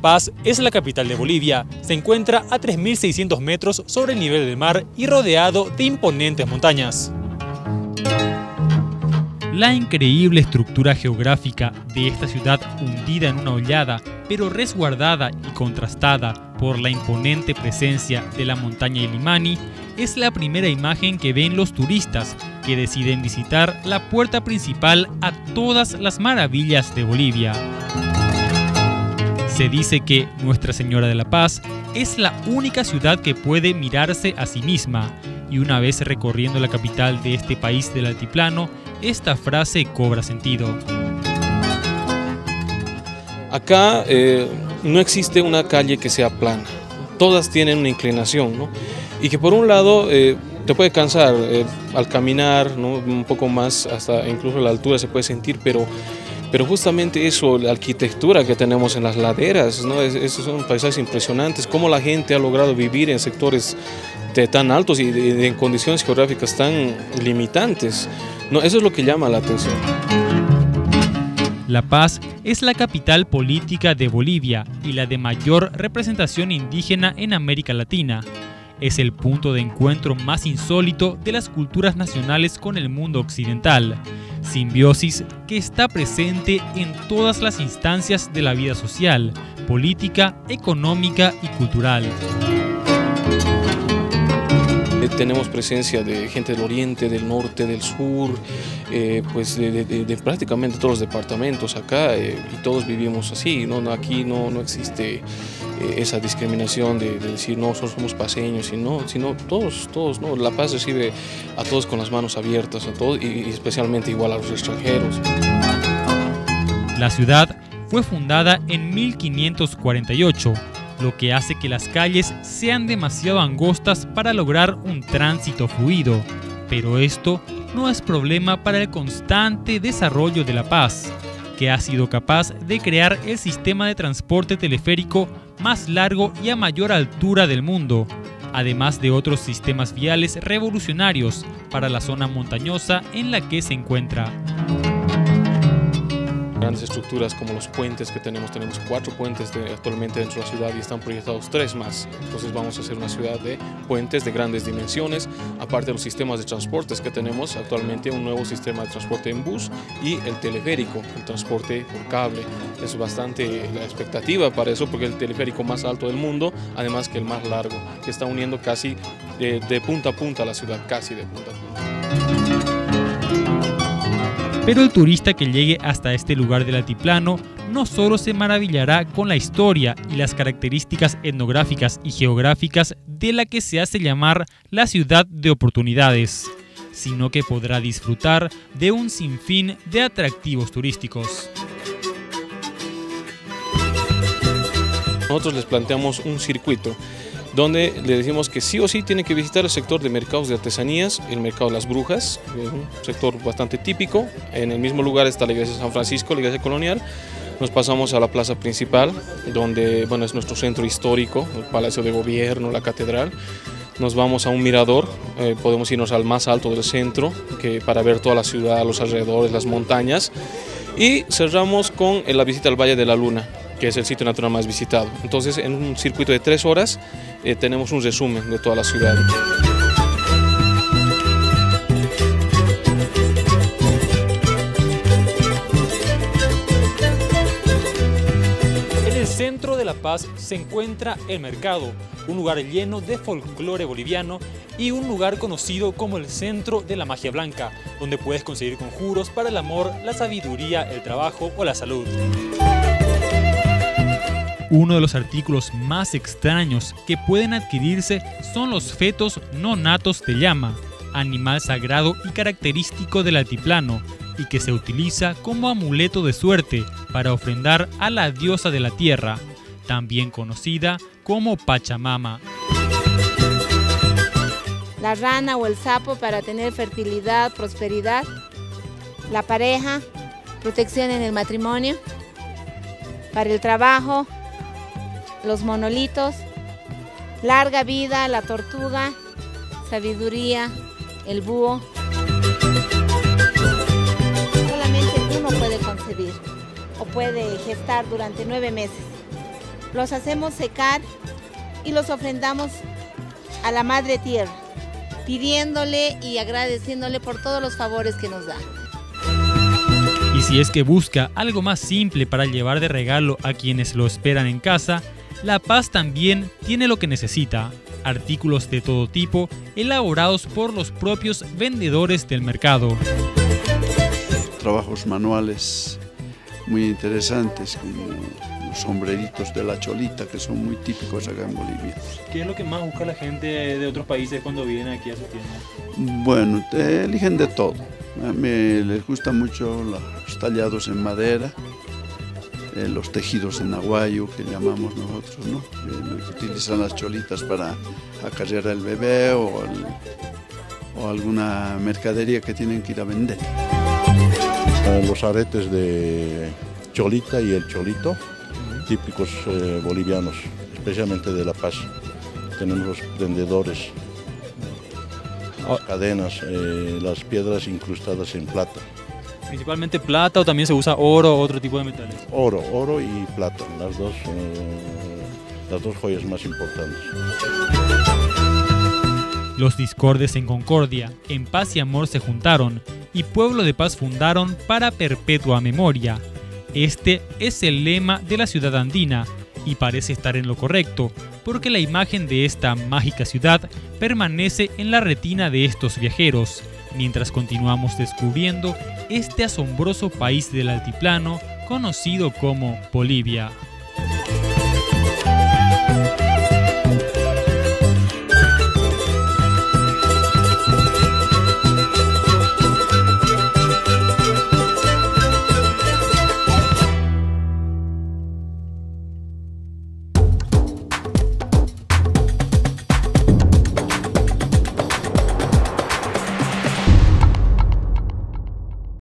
Paz es la capital de Bolivia. Se encuentra a 3.600 metros sobre el nivel del mar y rodeado de imponentes montañas. La increíble estructura geográfica de esta ciudad, hundida en una hollada, pero resguardada y contrastada por la imponente presencia de la montaña Illimani, es la primera imagen que ven los turistas que deciden visitar la puerta principal a todas las maravillas de Bolivia. Se dice que Nuestra Señora de la Paz es la única ciudad que puede mirarse a sí misma, y una vez recorriendo la capital de este país del altiplano, esta frase cobra sentido. Acá no existe una calle que sea plana, todas tienen una inclinación, ¿no? Y que por un lado te puede cansar al caminar, ¿no? Un poco más, hasta incluso la altura se puede sentir, pero justamente eso, la arquitectura que tenemos en las laderas, ¿no? Esos son paisajes impresionantes, cómo la gente ha logrado vivir en sectores tan altos y en condiciones geográficas tan limitantes, ¿no? Eso es lo que llama la atención. La Paz es la capital política de Bolivia y la de mayor representación indígena en América Latina. Es el punto de encuentro más insólito de las culturas nacionales con el mundo occidental, simbiosis que está presente en todas las instancias de la vida social, política, económica y cultural. Tenemos presencia de gente del oriente, del norte, del sur, pues de prácticamente todos los departamentos acá, y todos vivimos así, ¿no? Aquí no existe esa discriminación de decir no, somos paseños, sino todos, ¿no? La Paz recibe a todos con las manos abiertas, a todos, y especialmente igual a los extranjeros. La ciudad fue fundada en 1548, lo que hace que las calles sean demasiado angostas para lograr un tránsito fluido, pero esto no es problema para el constante desarrollo de La Paz, que ha sido capaz de crear el sistema de transporte teleférico más largo y a mayor altura del mundo, además de otros sistemas viales revolucionarios para la zona montañosa en la que se encuentra. Grandes estructuras como los puentes que tenemos 4 puentes actualmente dentro de la ciudad y están proyectados 3 más. Entonces vamos a hacer una ciudad de puentes de grandes dimensiones, aparte de los sistemas de transportes que tenemos actualmente, un nuevo sistema de transporte en bus y el teleférico, el transporte por cable. Es bastante la expectativa para eso, porque el teleférico más alto del mundo, además que el más largo, que está uniendo casi de punta a punta la ciudad, casi de punta a punta. Pero el turista que llegue hasta este lugar del altiplano no solo se maravillará con la historia y las características etnográficas y geográficas de la que se hace llamar la ciudad de oportunidades, sino que podrá disfrutar de un sinfín de atractivos turísticos. Nosotros les planteamos un circuito donde le decimos que sí o sí tiene que visitar el sector de mercados de artesanías, el mercado de las brujas, un sector bastante típico. En el mismo lugar está la iglesia de San Francisco, la iglesia colonial. Nos pasamos a la plaza principal, donde es nuestro centro histórico, el Palacio de Gobierno, la catedral. Nos vamos a un mirador, podemos irnos al más alto del centro, para ver toda la ciudad, los alrededores, las montañas. Y cerramos con la visita al Valle de la Luna, que es el sitio natural más visitado. Entonces, en un circuito de 3 horas, tenemos un resumen de toda la ciudad. En el centro de La Paz se encuentra el mercado, un lugar lleno de folclore boliviano y un lugar conocido como el centro de la magia blanca, donde puedes conseguir conjuros para el amor, la sabiduría, el trabajo o la salud. Uno de los artículos más extraños que pueden adquirirse son los fetos no natos de llama, animal sagrado y característico del altiplano, y que se utiliza como amuleto de suerte para ofrendar a la diosa de la tierra, también conocida como Pachamama. La rana o el sapo para tener fertilidad, prosperidad. La pareja, protección en el matrimonio. Para el trabajo, los monolitos, larga vida, la tortuga, sabiduría, el búho. Solamente uno puede concebir o puede gestar durante 9 meses. los hacemos secar y los ofrendamos a la Madre Tierra, pidiéndole y agradeciéndole por todos los favores que nos da. Y si es que busca algo más simple para llevar de regalo a quienes lo esperan en casa, La Paz también tiene lo que necesita: artículos de todo tipo elaborados por los propios vendedores del mercado. Trabajos manuales muy interesantes, como los sombreritos de la cholita, que son muy típicos acá en Bolivia. ¿Qué es lo que más busca la gente de otros países cuando vienen aquí a su tienda? Bueno, eligen de todo. A mí les gustan mucho los tallados en madera, los tejidos en aguayo, que llamamos nosotros, ¿no? Que utilizan las cholitas para acarrear al bebé o alguna mercadería que tienen que ir a vender. Los aretes de cholita y el cholito, típicos bolivianos, especialmente de La Paz. Tenemos los prendedores, las cadenas, las piedras incrustadas en plata. ¿Principalmente plata o también se usa oro o otro tipo de metales? Oro y plata, las dos joyas más importantes. Los discordes en concordia, en paz y amor se juntaron, y Pueblo de Paz fundaron para perpetua memoria. Este es el lema de la ciudad andina, y parece estar en lo correcto, porque la imagen de esta mágica ciudad permanece en la retina de estos viajeros, mientras continuamos descubriendo este asombroso país del altiplano conocido como Bolivia.